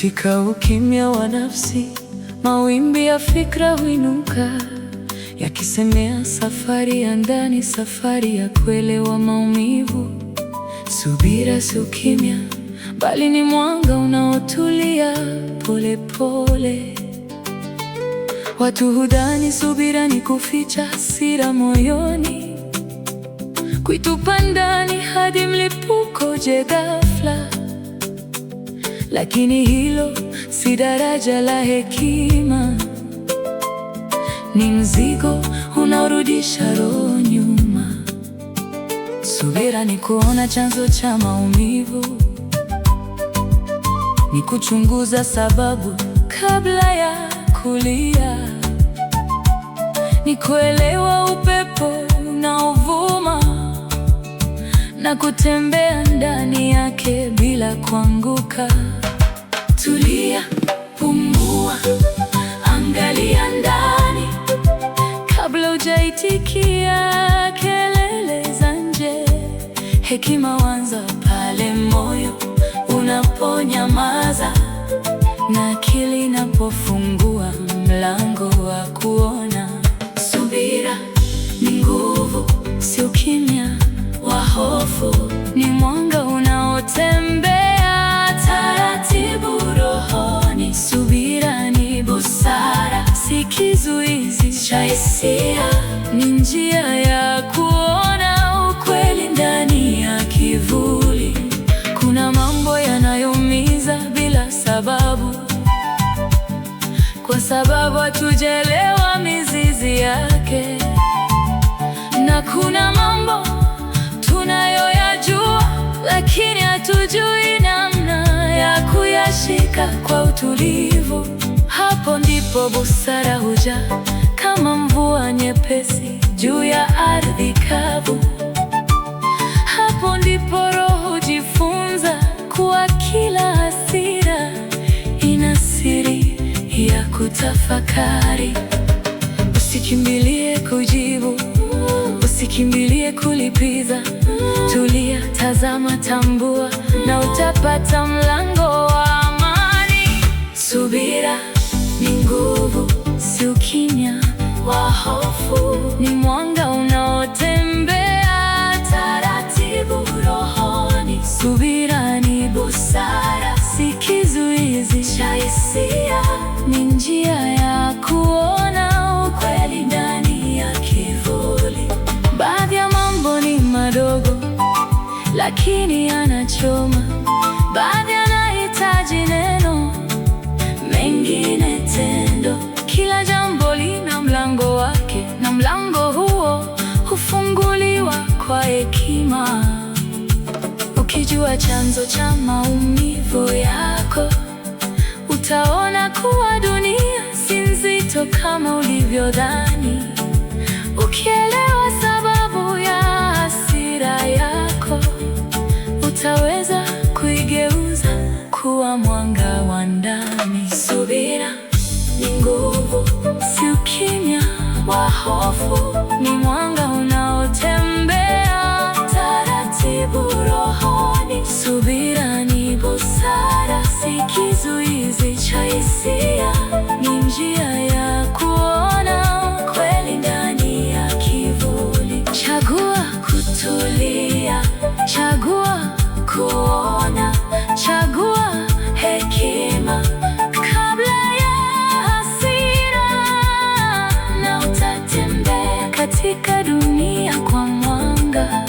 Katika ukimya wa nafsi, mawimbi ya fikra huinuka, yakisemea safari ya ndani, safari ya kuelewa maumivu. Subira si ukimya, bali ni mwanga unaotulia pole pole. Watu hudhani subira ni kuficha hasira moyoni, kuitupa ndani hadi mlipuko uje ghafla. Lakini hilo si daraja la hekima, ni mzigo unaorudisha roho nyuma. Subira ni kuona chanzo cha maumivu, ni kuchunguza sababu kabla ya kulia, ni kuelewa upepo unaovuma na kutembea ndani yake bila kuanguka. Tulia, pumua, angalia ndani kabla hujaitikia kelele za nje. Hekima huanza pale moyo unaponyamaza na akili inapofungua mlango wa kuona. Subira ni nguvu, si ukimya wa hofu, ni mwanga unaotembea taratibu rohoni. Subira ni busara, si kizuizi cha hisia, ni njia ya kuona ukweli ndani ya kivuli. Kuna mambo yanayoumiza bila sababu, kwa sababu hatujaelewa mizizi yake, na kuna mambo tunayoyajua lakini hatujui namna ya kuyashika kwa utulivu. Hapo ndipo busara huja kama mvua nyepesi juu ya ardhi kavu. Hapo ndipo roho hujifunza kuwa kila hasira ina siri ya kutafakari. Usikimbilie kujibu, usikimbilie kulipiza. Tulia, tazama, tambua, na utapata mlango wa amani. Subira ni nguvu, si ukimya wa hofu, ni mwanga unaotembea taratibu rohoni. Subira ni busara, si kizuizi cha hisia, ni njia ya kuona ukweli ndani ya kivuli. Baadhi ya mambo ni madogo lakini yanachoma, baadhi yanahitaji neno, mengine tendo. Kila jambo lina mlango wake, na mlango huo hufunguliwa kwa hekima. Ukijua chanzo cha maumivu yako, utaona kuwa dunia si nzito kama ulivyodhani. Ukielewa sababu ya hasira yako, utaweza kuigeuza kuwa mwanga wa ndani. Subira ni nguvu, si ukimya wa hofu, ni mwanga unaotembea taratibu rohoni. Subira ni busara, si kizuizi cha hisia, ni njia ya kuona kweli ndani ya kivuli. Chagua kutulia, chagua kuona, chagua hekima kabla ya hasira, na utatembea katika dunia kwa mwanga.